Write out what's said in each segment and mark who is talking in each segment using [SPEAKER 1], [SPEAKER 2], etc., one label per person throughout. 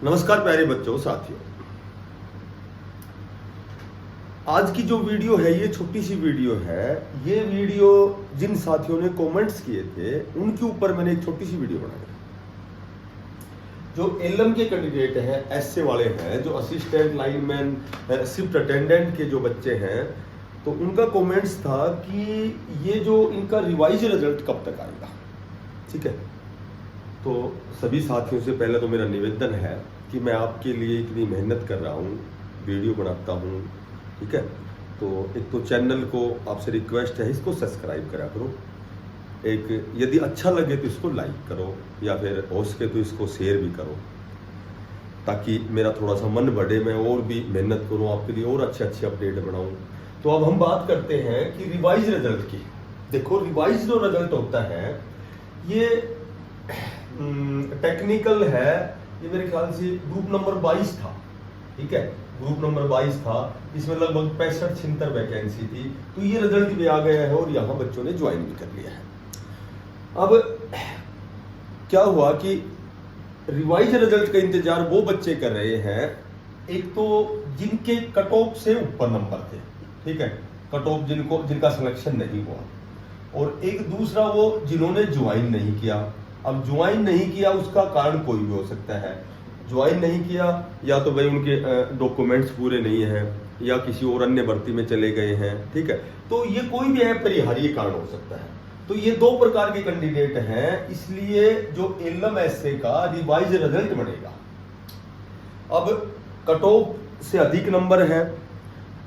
[SPEAKER 1] नमस्कार प्यारे बच्चों साथियों, आज की जो वीडियो है ये छोटी सी वीडियो है। ये वीडियो जिन साथियों ने कमेंट्स किए थे उनके ऊपर मैंने एक छोटी सी वीडियो बनाई। जो एलएम के कैंडिडेट हैं, एसए वाले हैं, जो असिस्टेंट लाइनमैन, शिफ्ट अटेंडेंट के जो बच्चे हैं, तो उनका कमेंट्स था कि ये जो इनका रिवाइज रिजल्ट कब तक आएगा। ठीक है, तो सभी साथियों से पहले तो मेरा निवेदन है कि मैं आपके लिए इतनी मेहनत कर रहा हूँ, वीडियो बनाता हूँ। ठीक है, तो एक तो चैनल को आपसे रिक्वेस्ट है, इसको सब्सक्राइब करा करो। एक यदि अच्छा लगे तो इसको लाइक करो, या फिर हो सके तो इसको शेयर भी करो, ताकि मेरा थोड़ा सा मन बढ़े, मैं और भी मेहनत करूँ, आपके लिए और अच्छे अच्छे अपडेट बनाऊँ। तो अब हम बात करते हैं कि रिवाइज रिजल्ट की। देखो, रिवाइज जो रिजल्ट होता है ये टेक्निकल है। ये मेरे ख्याल से ग्रुप नंबर 22 था। ठीक है, ग्रुप नंबर 22 था, इसमें लगभग 65-76 वैकेंसी थी। तो ये रिजल्ट भी आ गया है और यहाँ बच्चों ने ज्वाइन भी कर लिया है। अब क्या हुआ कि रिवाइज रिजल्ट का इंतजार वो बच्चे कर रहे हैं, एक तो जिनके कट ऑफ से ऊपर नंबर थे। ठीक है, कट ऑफ जिनका सिलेक्शन नहीं हुआ, और एक दूसरा वो जिन्होंने ज्वाइन नहीं किया। अब ज्वाइन नहीं किया उसका कारण कोई भी हो सकता है। ज्वाइन नहीं किया या तो भाई उनके डॉक्यूमेंट्स पूरे नहीं हैं, या किसी और अन्य भर्ती में चले गए हैं। ठीक है, तो ये कोई भी अपरिहार्य कारण हो सकता है। तो ये दो प्रकार के कैंडिडेट हैं, इसलिए जो एलएम एसए का रिवाइज रिजल्ट बनेगा। अब कट ऑफ से अधिक नंबर है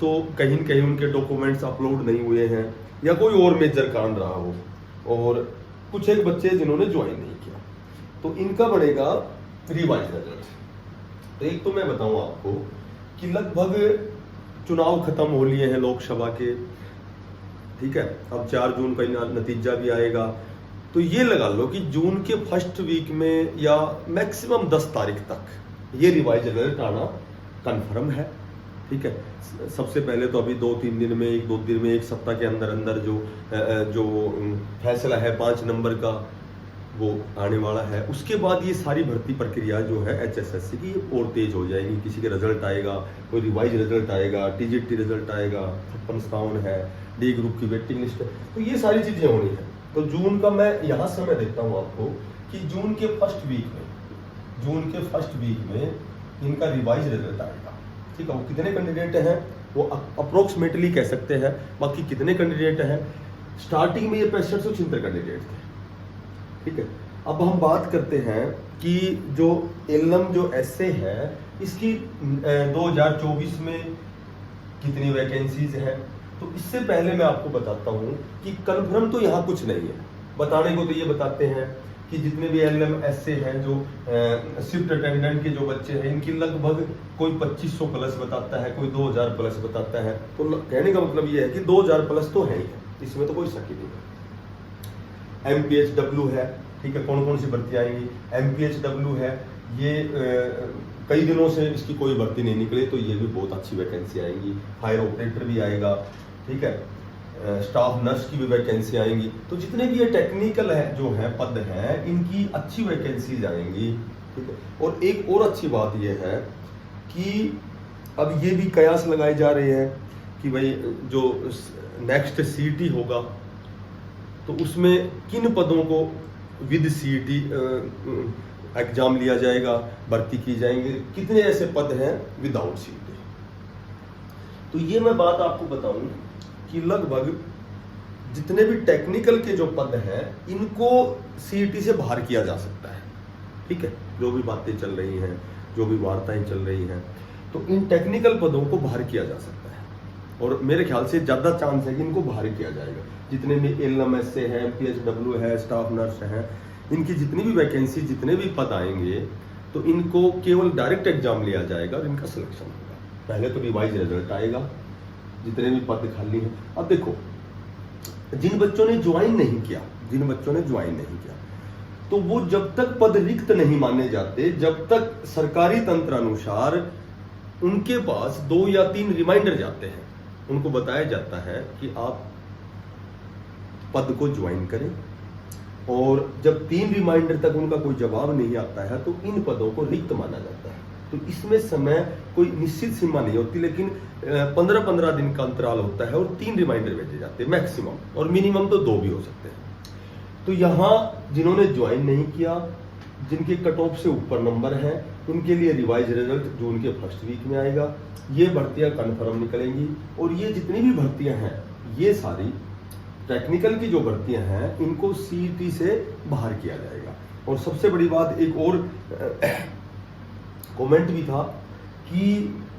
[SPEAKER 1] तो कहीं न कहीं उनके डॉक्यूमेंट्स अपलोड नहीं हुए हैं, या कोई और मेजर कारण रहा हो, और कुछ एक बच्चे जिन्होंने ज्वाइन नहीं किया, तो इनका बनेगा रिवाइज रिजल्ट। तो एक तो मैं बताऊं आपको कि लगभग चुनाव खत्म हो लिए हैं लोकसभा के। ठीक है, अब 4 जून का नतीजा भी आएगा। तो ये लगा लो कि जून के फर्स्ट वीक में या मैक्सिमम 10 तारीख तक ये रिवाइज रिजल्ट आना कन्फर्म है। ठीक है, सबसे पहले तो अभी 2-3 दिन में, 1-2 दिन में, 1 सप्ताह के अंदर अंदर जो फैसला है 5 नंबर का वो आने वाला है। उसके बाद ये सारी भर्ती प्रक्रिया जो है एचएसएससी की और तेज हो जाएगी। किसी के रिजल्ट आएगा, कोई रिवाइज रिजल्ट आएगा, टीजीटी रिजल्ट आएगा, 56 है, डी ग्रुप की वेटिंग लिस्ट है, तो ये सारी चीजें होनी है। तो जून का मैं यहाँ समय देखता हूँ आपको कि जून के फर्स्ट वीक में इनका रिवाइज रिजल्ट आएगा। ठीक है, वो कितने कैंडिडेट हैं वो अप्रोक्सीमेटली कह सकते हैं, बाकी कितने कैंडिडेट हैं। स्टार्टिंग में ये 65-76 कैंडिडेट थे। ठीक है, अब हम बात करते हैं कि जो एलएम जो एसए है इसकी 2024 में कितनी वैकेंसीज है। तो इससे पहले मैं आपको बताता हूं कि कंफर्म तो यहाँ कुछ नहीं है। बताने को तो ये बताते हैं कि जितने भी एलएम एसए हैं, जो शिफ्ट अटेंडेंट के जो बच्चे हैं, इनकी लगभग कोई 2500 प्लस बताता है, कोई 2000 प्लस बताता है। तो कहने का मतलब ये है कि 2000 प्लस तो है ही है, इसमें तो कोई शक ही नहीं है। एमपीएचडब्ल्यू है। ठीक है, कौन कौन सी भर्ती आएंगी। एमपीएचडब्ल्यू है, ये कई दिनों से इसकी कोई भर्ती नहीं निकली, तो ये भी बहुत अच्छी वैकेंसी आएंगी। फायर ऑपरेटर भी आएगा। ठीक है, स्टाफ नर्स की भी वैकेंसी आएंगी। तो जितने भी ये टेक्निकल है जो है पद हैं, इनकी अच्छी वैकेंसीज आएंगी। ठीक है, और एक और अच्छी बात ये है कि अब ये भी कयास लगाए जा रहे हैं कि भाई जो नेक्स्ट सीईटी होगा तो उसमें किन पदों को विद सीईटी एग्जाम लिया जाएगा, भर्ती की जाएंगे, कितने ऐसे पद हैं विदाउट सीईटी। तो ये मैं बात आपको बताऊं कि लगभग जितने भी टेक्निकल के जो पद हैं इनको सीईटी से बाहर किया जा सकता है। ठीक है, जो भी बातें चल रही हैं, जो भी वार्ताएं चल रही हैं, तो इन टेक्निकल पदों को बाहर किया जा सकता है, और मेरे ख्याल से ज्यादा चांस है कि इनको बाहर किया जाएगा। जितने भी एलएम एसए है, एमपीएचडब्ल्यू है, स्टाफ नर्स है, इनकी जितनी भी वैकेंसी, जितने भी पद आएंगे, तो इनको केवल डायरेक्ट एग्जाम लिया जाएगा और इनका सिलेक्शन होगा। पहले तो रिवाइज रिजल्ट आएगा, जितने भी पद खाली हैं। अब देखो, जिन बच्चों ने ज्वाइन नहीं किया, तो वो जब तक पद रिक्त नहीं माने जाते, जब तक सरकारी तंत्र अनुसार उनके पास 2 या 3 रिमाइंडर जाते हैं, उनको बताया जाता है कि आप पद को ज्वाइन करें, और जब 3 रिमाइंडर तक उनका कोई जवाब नहीं आता है तो इन पदों को रिक्त माना जाता है। तो इसमें समय कोई निश्चित सीमा नहीं होती, लेकिन 15-15 दिन का अंतराल होता है और 3 रिमाइंडर भेजे जाते हैं मैक्सिमम, और मिनिमम तो 2 भी हो सकते हैं। तो यहाँ जिन्होंने ज्वाइन नहीं किया, जिनके कट ऑफ से ऊपर नंबर हैं, उनके लिए रिवाइज रिजल्ट जून के फर्स्ट वीक में आएगा। ये भर्तियां कन्फर्म निकलेंगी, और ये जितनी भी भर्तियां हैं ये सारी टेक्निकल की जो भर्तियां हैं इनको सीईटी से बाहर किया जाएगा। और सबसे बड़ी बात, एक और कमेंट भी था कि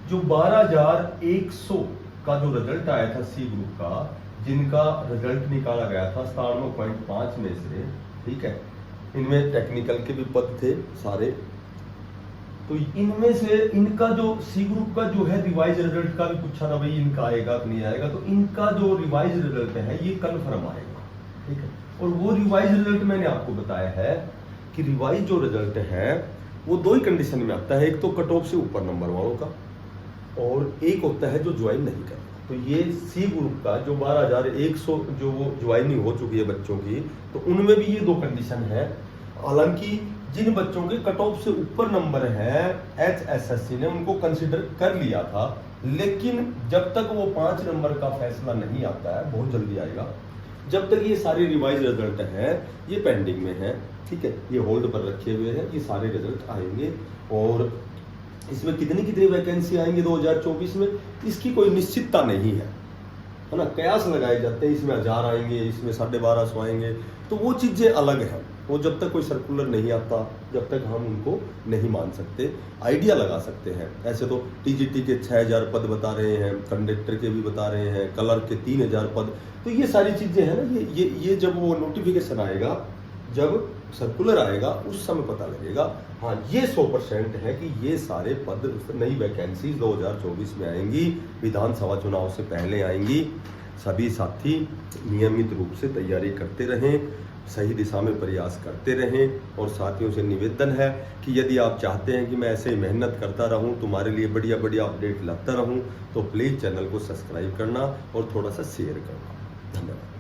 [SPEAKER 1] जो 12,100 का जो रिजल्ट आया था सी ग्रुप का, जिनका रिजल्ट निकाला गया था 97.5 में से, ठीक है, इनमें टेक्निकल के भी पद थे सारे, तो इनमें से इनका जो सी ग्रुप का जो है रिवाइज रिजल्ट का भी पूछा था, भाई इनका आएगा कि नहीं आएगा, तो इनका जो रिवाइज रिजल्ट है ये कन्फर्म आएगा, ठीक है। और वो रिवाइज रिजल्ट मैंने आपको बताया है कि रिवाइज जो रिजल्ट है वो 2 ही कंडीशन में आता है, एक तो कट ऑफ से ऊपर नंबर वालों का, और एक होता है जो ज्वाइन नहीं करता। तो ये सी ग्रुप का जो 12,100 जो वो ज्वाइनिंग हो चुकी है बच्चों की, तो उनमें भी ये 2 कंडीशन है। हालांकि जिन बच्चों के कट ऑफ से ऊपर नंबर है HSSC ने उनको कंसिडर कर लिया था, लेकिन जब तक वो 5 नंबर का फैसला नहीं आता है, बहुत जल्दी आएगा, जब तक ये सारे रिवाइज रिजल्ट हैं ये पेंडिंग में है, ठीक है, ये होल्ड पर रखे हुए हैं, ये सारे रिजल्ट आएंगे। और इसमें कितनी वैकेंसी आएंगे 2024 में, इसकी कोई निश्चितता नहीं है ना, कयास लगाए जाते हैं, इसमें 1000 आएंगे, इसमें 1250 आएंगे, तो वो चीजें अलग हैं। वो जब तक कोई सर्कुलर नहीं आता, जब तक हम उनको नहीं मान सकते, आइडिया लगा सकते हैं। ऐसे तो टीजीटी के 6000 पद बता रहे हैं, कंडक्टर के भी बता रहे हैं, क्लर्क के 3000 पद, तो ये सारी चीजें हैं ना, ये जब वो नोटिफिकेशन आएगा, जब सर्कुलर आएगा, उस समय पता लगेगा। हाँ, ये 100% है कि ये सारे पद, नई वैकेंसीज 2024 में आएंगी, विधानसभा चुनाव से पहले आएंगी। सभी साथी नियमित रूप से तैयारी करते रहें, सही दिशा में प्रयास करते रहें, और साथियों से निवेदन है कि यदि आप चाहते हैं कि मैं ऐसे ही मेहनत करता रहूं, तुम्हारे लिए बढ़िया बढ़िया अपडेट लाता रहूं, तो प्लीज़ चैनल को सब्सक्राइब करना और थोड़ा सा शेयर करना। धन्यवाद।